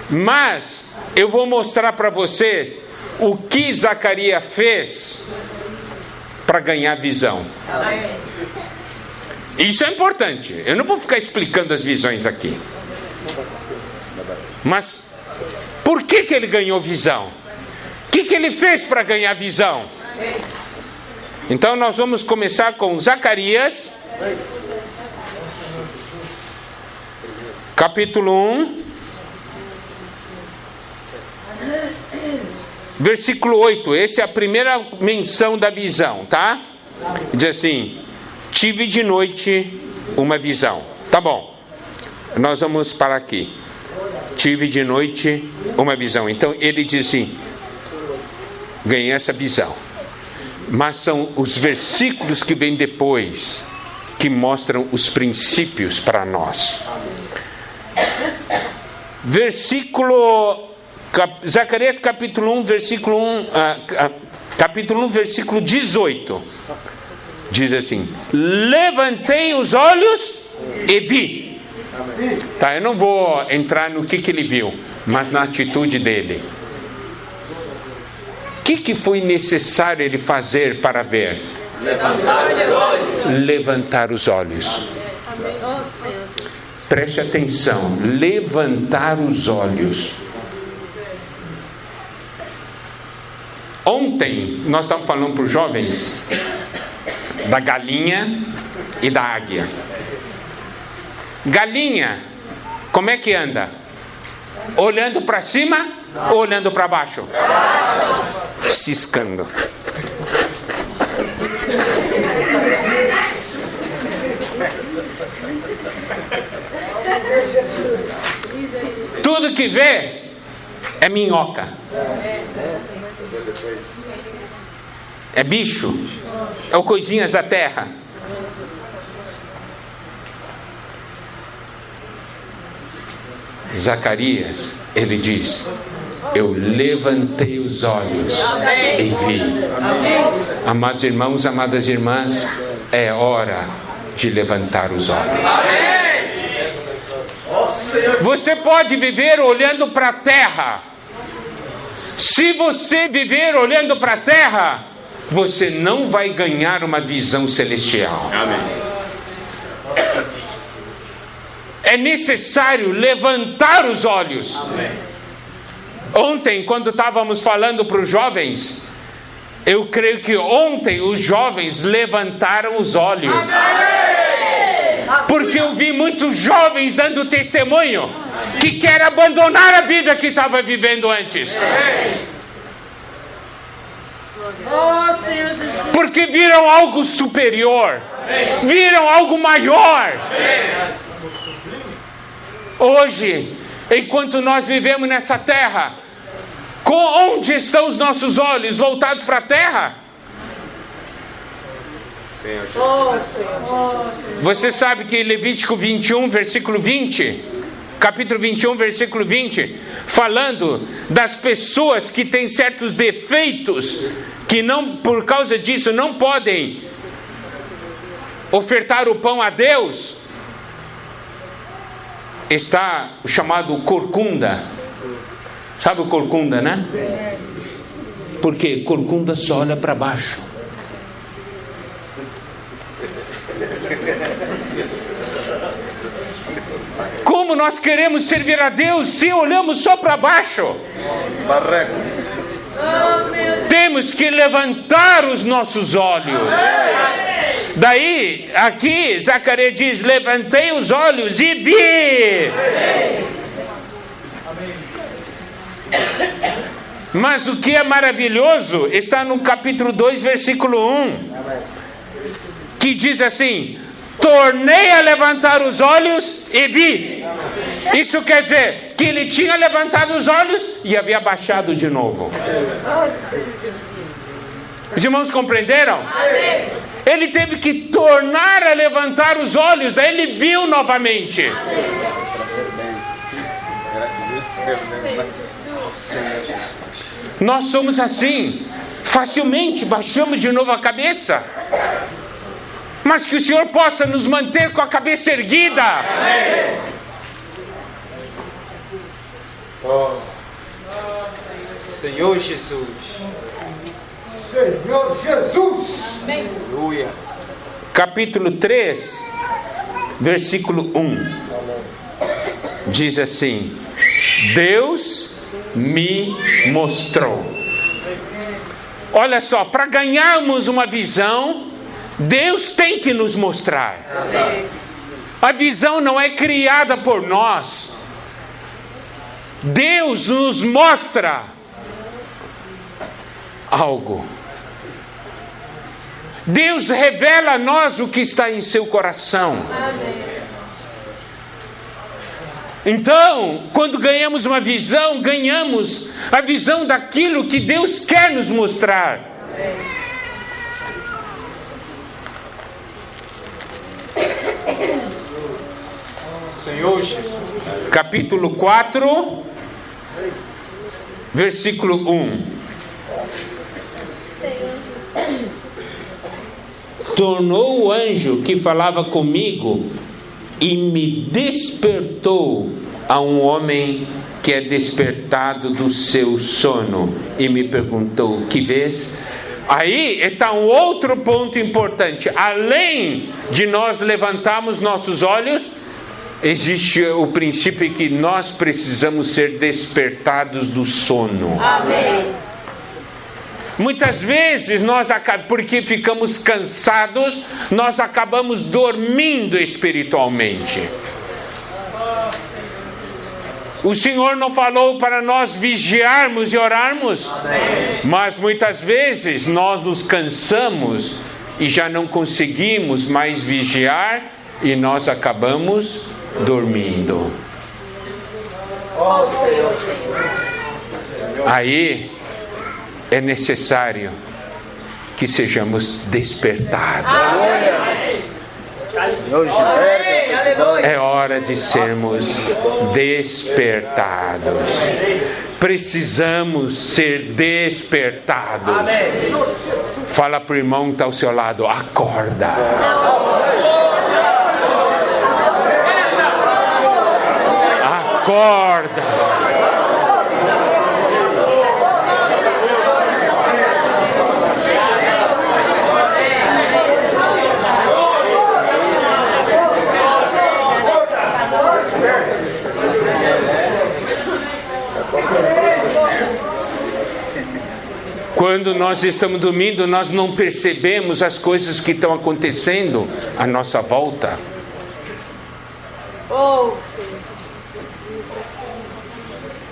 [SPEAKER 1] mas eu vou mostrar para você o que Zacarias fez para ganhar visão. Isso é importante. Eu não vou ficar explicando as visões aqui. Mas por que ele ganhou visão? O que ele fez para ganhar visão? Então nós vamos começar com Zacarias, capítulo 1, versículo 8. Essa é a primeira menção da visão, tá? Diz assim: tive de noite uma visão. Tá bom, nós vamos para aqui. Tive de noite uma visão. Então ele diz assim: ganhei essa visão. Mas são os versículos que vêm depois que mostram os princípios para nós. Zacarias capítulo 1, versículo 1, capítulo 1, versículo 18. Diz assim: levantei os olhos e vi. Tá, eu não vou entrar no que ele viu, mas na atitude dele. O que foi necessário ele fazer para ver? Levantar os olhos. Preste atenção. Levantar os olhos. Ontem nós estávamos falando para os jovens da galinha e da águia. Galinha, como é que anda? Olhando para cima ou olhando para baixo? Ciscando. Tudo que vê é minhoca. É bicho. É o coisinhas da terra. Zacarias, ele diz: eu levantei os olhos e vi. Amados irmãos, amadas irmãs, é hora de levantar os olhos. Você pode viver olhando para a terra. Se você viver olhando para a terra, você não vai ganhar uma visão celestial. É necessário levantar os olhos. Ontem, quando estávamos falando para os jovens, eu creio que ontem os jovens levantaram os olhos. Porque eu vi muitos jovens dando testemunho que querem abandonar a vida que estava vivendo antes. Porque viram algo superior, viram algo maior. Hoje, enquanto nós vivemos nessa terra, onde estão os nossos olhos voltados para a terra? Você sabe que Levítico 21, versículo 20, capítulo 21, versículo 20, falando das pessoas que têm certos defeitos, que não, por causa disso, não podem ofertar o pão a Deus, está o chamado corcunda. Sabe o corcunda, né? Porque corcunda só olha para baixo. Como nós queremos servir a Deus se olhamos só para baixo? Temos que levantar os nossos olhos. Daí, aqui, Zacarias diz: levantei os olhos e vi. Mas o que é maravilhoso está no capítulo 2, versículo 1, que diz assim: tornei a levantar os olhos e vi. Isso quer dizer que ele tinha levantado os olhos e havia baixado de novo. Os irmãos compreenderam? Ele teve que tornar a levantar os olhos, daí ele viu novamente. Nós somos assim, facilmente baixamos de novo a cabeça. Mas que o Senhor possa nos manter com a cabeça erguida.
[SPEAKER 3] Oh. Senhor Jesus. Senhor Jesus. Aleluia.
[SPEAKER 1] Capítulo 3, versículo 1. Diz assim: Deus me mostrou. Olha só, para ganharmos uma visão, Deus tem que nos mostrar. A visão não é criada por nós. Deus nos mostra algo. Deus revela a nós o que está em seu coração. Então, quando ganhamos uma visão, ganhamos a visão daquilo que Deus quer nos mostrar.
[SPEAKER 3] Senhor Jesus.
[SPEAKER 1] Capítulo 4, versículo 1. Tornou o anjo que falava comigo e me despertou a um homem que é despertado do seu sono e me perguntou: que vês? Aí está um outro ponto importante. Além de nós levantarmos nossos olhos, existe o princípio que nós precisamos ser despertados do sono.
[SPEAKER 2] Amém.
[SPEAKER 1] Muitas vezes porque ficamos cansados, nós acabamos dormindo espiritualmente. O Senhor não falou para nós vigiarmos e orarmos? Amém. Mas muitas vezes nós nos cansamos e já não conseguimos mais vigiar e nós acabamos dormindo. Aí é necessário que sejamos despertados. É hora de sermos despertados. Precisamos ser despertados. Fala para o irmão que está ao seu lado: acorda. Acorda. Quando nós estamos dormindo, nós não percebemos as coisas que estão acontecendo à nossa volta.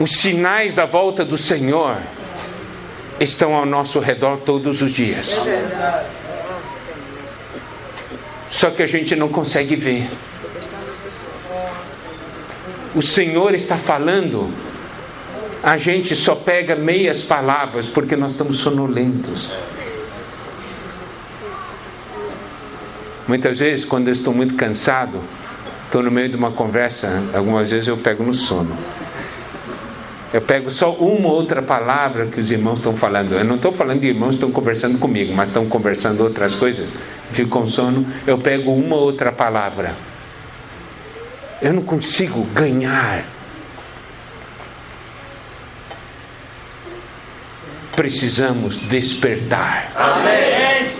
[SPEAKER 1] Os sinais da volta do Senhor estão ao nosso redor todos os dias. Só que a gente não consegue ver. O Senhor está falando. A gente só pega meias palavras porque nós estamos sonolentos. Muitas vezes, quando eu estou muito cansado, estou no meio de uma conversa, algumas vezes eu pego no sono. Eu pego só uma ou outra palavra que os irmãos estão falando. Eu não estou falando de irmãos que estão conversando comigo, mas estão conversando outras coisas. Fico com sono, eu pego uma ou outra palavra. Eu não consigo ganhar. Precisamos despertar.
[SPEAKER 4] Amém.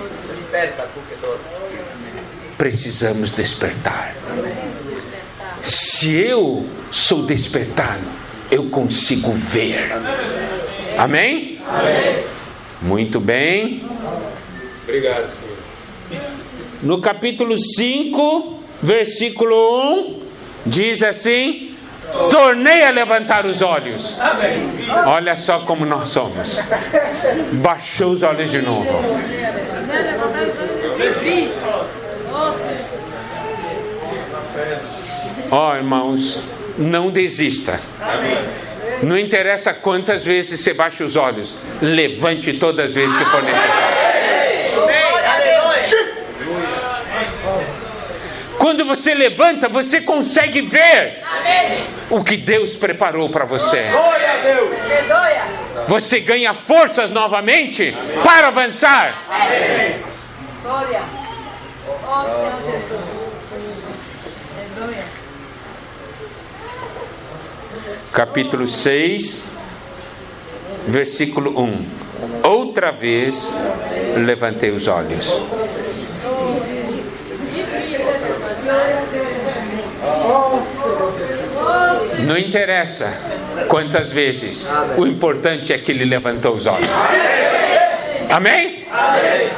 [SPEAKER 1] Precisamos despertar. Se eu sou despertado, eu consigo ver. Amém?
[SPEAKER 4] Amém.
[SPEAKER 1] Muito bem.
[SPEAKER 3] Obrigado, Senhor.
[SPEAKER 1] No capítulo 5, versículo 1, diz assim: tornei a levantar os olhos.
[SPEAKER 4] Amém.
[SPEAKER 1] Olha só como nós somos. Baixou os olhos de novo. Ó, irmãos, não desista. Não interessa quantas vezes você baixa os olhos, levante todas as vezes que for necessário. Quando você levanta, você consegue ver o que Deus preparou para você.
[SPEAKER 4] Glória a Deus.
[SPEAKER 1] Você ganha forças novamente para avançar.
[SPEAKER 2] Amém. Glória. Ó Senhor Jesus. Aleluia.
[SPEAKER 1] Capítulo 6, versículo 1. Outra vez levantei os olhos. Não interessa quantas vezes, o importante é que ele levantou os olhos. Amém?
[SPEAKER 4] Amém.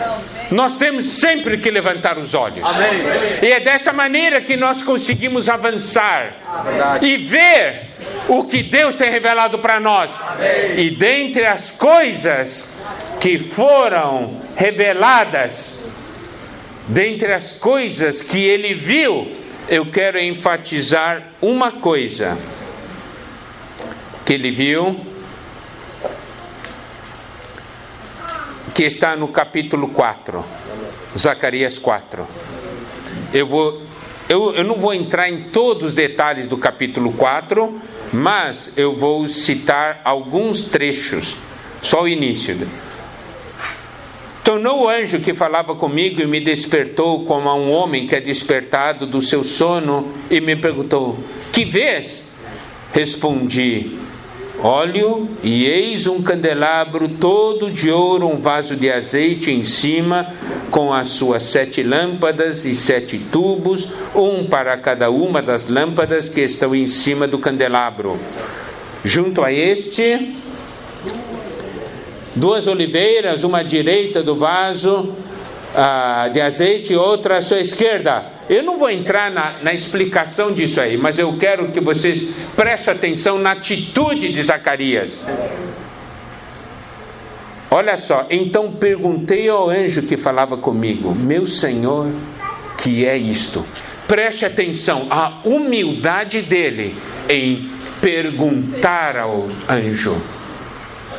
[SPEAKER 1] Nós temos sempre que levantar os olhos.
[SPEAKER 4] Amém.
[SPEAKER 1] E é dessa maneira que nós conseguimos avançar e ver o que Deus tem revelado para nós.
[SPEAKER 4] Amém.
[SPEAKER 1] E dentre as coisas que foram reveladas, dentre as coisas que ele viu, eu quero enfatizar uma coisa que ele viu, que está no capítulo 4, Zacarias 4. Eu não vou entrar em todos os detalhes do capítulo 4, mas eu vou citar alguns trechos, só o início. Tornou o anjo que falava comigo e me despertou como a um homem que é despertado do seu sono e me perguntou: que vês? Respondi: óleo, e eis um candelabro todo de ouro, um vaso de azeite em cima, com as suas 7 lâmpadas e 7 tubos, um para cada uma das lâmpadas que estão em cima do candelabro. Junto a este, 2 oliveiras, uma à direita do vaso de azeite e outra à sua esquerda. Eu não vou entrar na explicação disso aí, mas eu quero que vocês prestem atenção na atitude de Zacarias. Olha só, então perguntei ao anjo que falava comigo: meu Senhor, que é isto? Preste atenção, a humildade dele em perguntar ao anjo: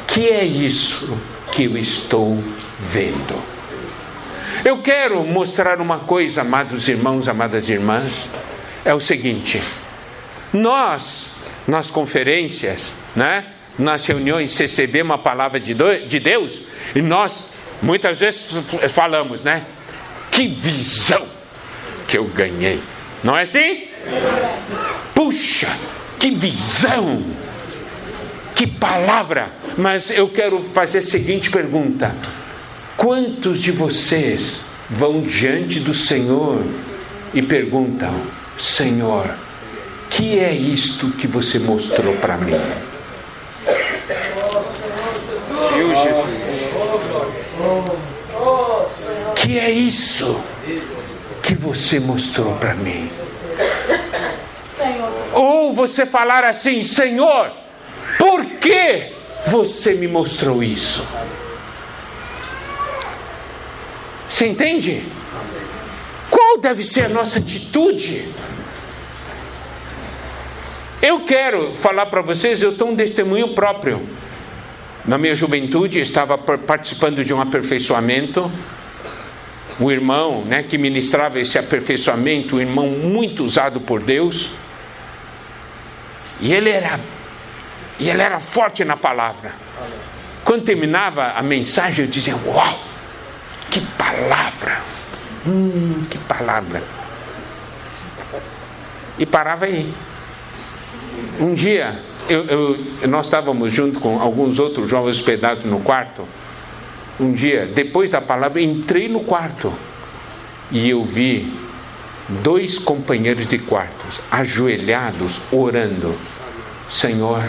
[SPEAKER 1] que é isso que eu estou vendo? Eu quero mostrar uma coisa, amados irmãos, amadas irmãs. É o seguinte: nós, nas conferências, né, nas reuniões, recebemos a palavra de Deus, e nós muitas vezes falamos, né? Que visão que eu ganhei. Não é assim? Puxa, que visão, que palavra. Mas eu quero fazer a seguinte pergunta: quantos de vocês vão diante do Senhor e perguntam: Senhor, que é isto que você mostrou para mim? Que é isso que você mostrou para mim? Ou você falar assim: Senhor, por que você me mostrou isso? Você entende? Qual deve ser a nossa atitude? Eu quero falar para vocês, eu tenho um testemunho próprio. Na minha juventude, eu estava participando de um aperfeiçoamento. O irmão, né, que ministrava esse aperfeiçoamento, um irmão muito usado por Deus. E ele era forte na palavra. Quando terminava a mensagem, eu dizia: uau, que palavra! Que palavra! E parava aí. Um dia, nós estávamos junto com alguns outros jovens hospedados no quarto. Um dia, depois da palavra, entrei no quarto e eu vi 2 companheiros de quartos ajoelhados, orando: Senhor,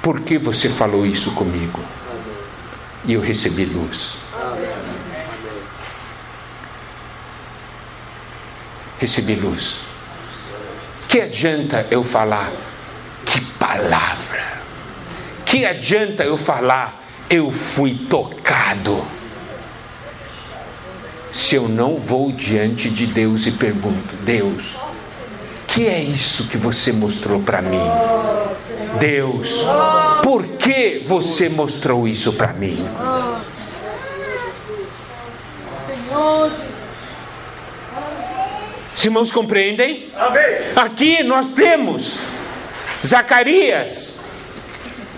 [SPEAKER 1] por que você falou isso comigo? E eu recebi luz. Recebi luz. Que adianta eu falar que palavra? Que adianta eu falar eu fui tocado, se eu não vou diante de Deus e pergunto: Deus, que é isso que você mostrou para mim? Deus, por que você mostrou isso para mim? Os irmãos compreendem? Aqui nós temos Zacarias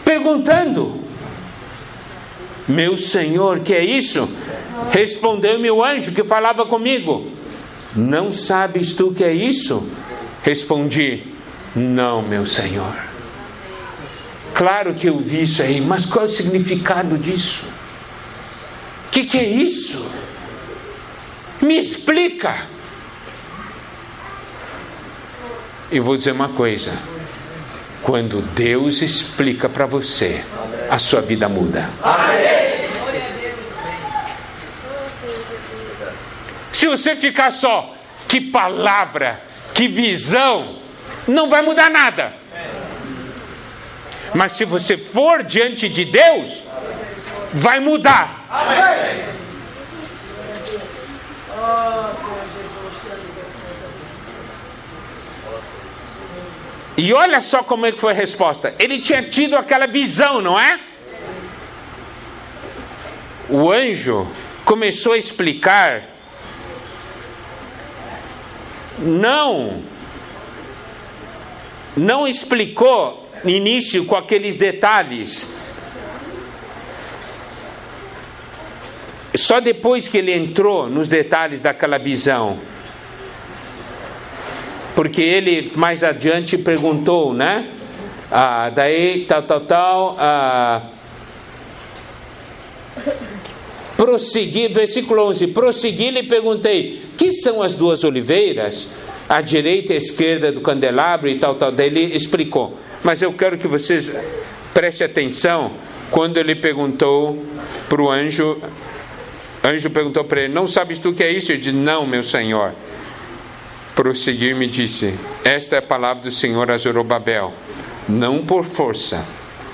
[SPEAKER 1] perguntando: meu Senhor, que é isso? Respondeu-me o anjo que falava comigo: não sabes tu que é isso? Respondi: não, meu Senhor. Claro que eu vi isso aí, mas qual é o significado disso? O que é isso? Me explica. E vou dizer uma coisa: quando Deus explica para você, a sua vida muda. Amém. Se você ficar só, que palavra, que visão, não vai mudar nada. Mas se você for diante de Deus, vai mudar. Amém. E olha só como é que foi a resposta. Ele tinha tido aquela visão, não é? O anjo começou a explicar. Não explicou no início com aqueles detalhes. Só depois que ele entrou nos detalhes daquela visão. Porque ele mais adiante perguntou, né? Daí prossegui, versículo 11, prossegui e lhe perguntei: que são as 2 oliveiras? À direita e à esquerda do candelabro e tal. Daí ele explicou. Mas eu quero que vocês prestem atenção Quando ele perguntou para o anjo perguntou para ele: não sabes tu o que é isso? Ele disse: não, meu senhor. Prosseguiu e me disse: esta é a palavra do Senhor a Zorobabel, não por força,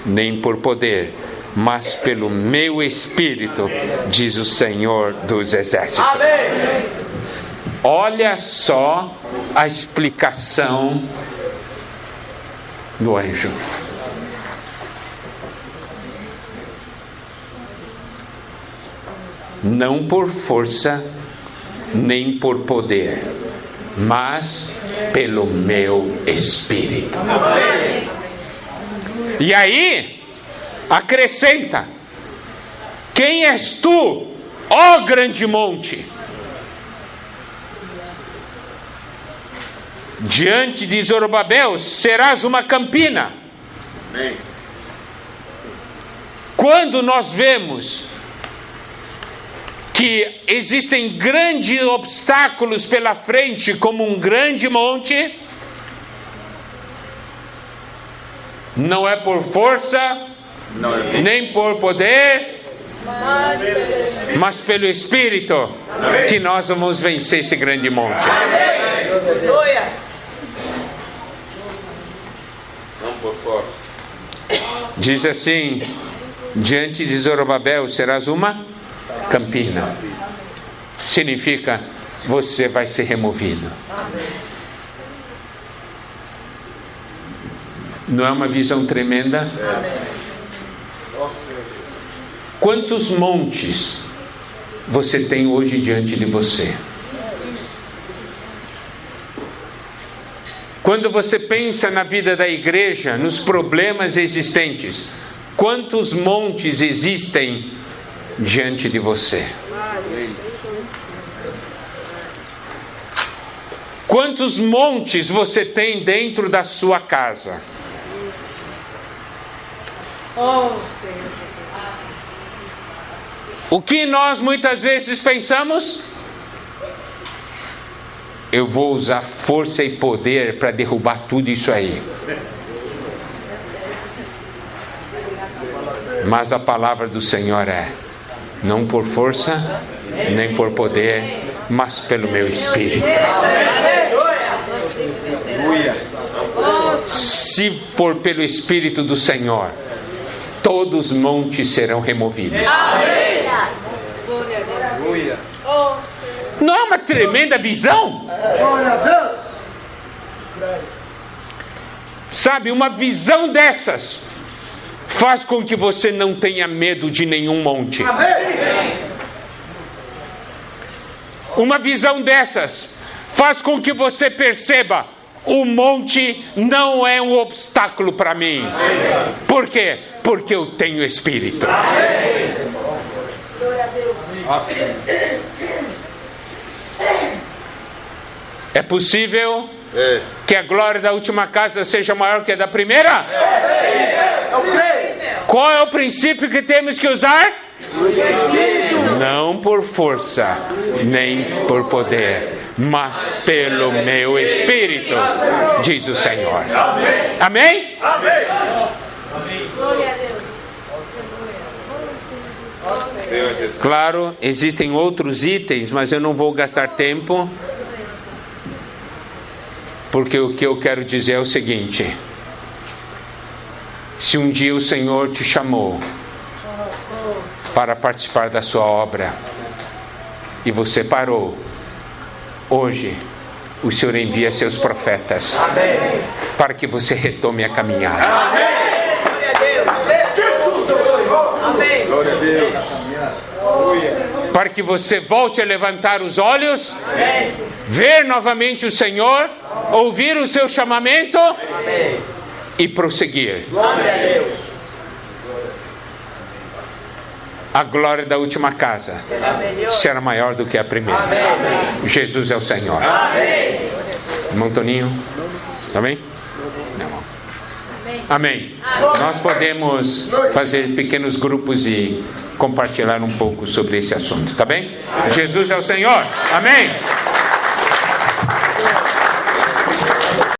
[SPEAKER 1] nem por poder, mas pelo meu Espírito, diz o Senhor dos Exércitos.
[SPEAKER 4] Amém.
[SPEAKER 1] Olha só a explicação do anjo. Não por força, nem por poder, mas pelo meu Espírito.
[SPEAKER 4] Amém.
[SPEAKER 1] E aí, acrescenta: quem és tu, ó grande monte? Diante de Zorobabel serás uma campina.
[SPEAKER 3] Amém.
[SPEAKER 1] Quando nós vemos que existem grandes obstáculos pela frente, como um grande monte, não é por força, nem por poder, mas pelo Espírito, que nós vamos vencer esse grande monte.
[SPEAKER 4] Aleluia.
[SPEAKER 3] Não por força.
[SPEAKER 1] Diz assim: diante de Zorobabel serás uma campina. Significa, você vai ser removido. Não é uma visão tremenda? Quantos montes você tem hoje diante de você? Quando você pensa na vida da igreja, nos problemas existentes, quantos montes existem diante de você? Quantos montes você tem dentro da sua casa?
[SPEAKER 2] Oh, Senhor.
[SPEAKER 1] O que nós muitas vezes pensamos? Eu vou usar força e poder para derrubar tudo isso aí. Mas a palavra do Senhor é: não por força, nem por poder, mas pelo meu Espírito. Se for pelo Espírito do Senhor, todos os montes serão removidos. Não é uma tremenda visão? Sabe, uma visão dessas faz com que você não tenha medo de nenhum monte. Uma visão dessas faz com que você perceba: o monte não é um obstáculo para mim. Por quê? Porque eu tenho Espírito. É possível que a glória da última casa seja maior que a da primeira? Qual é o princípio que temos que usar? Não por força, nem por poder, mas pelo meu Espírito, diz o Senhor. Amém?
[SPEAKER 2] Glória a Deus.
[SPEAKER 3] Senhor Jesus.
[SPEAKER 1] Claro, existem outros itens, mas eu não vou gastar tempo, porque o que eu quero dizer é o seguinte: se um dia o Senhor te chamou para participar da sua obra e você parou, hoje o Senhor envia seus profetas para que você retome a caminhada.
[SPEAKER 3] Glória a Deus.
[SPEAKER 1] Para que você volte a levantar os olhos, ver novamente o Senhor, ouvir o seu chamamento e prosseguir. A glória da última casa será maior do que a primeira. Jesus é o Senhor. Irmão Toninho, amém? Amém. Nós podemos fazer pequenos grupos e compartilhar um pouco sobre esse assunto, tá bem? Jesus é o Senhor. Amém.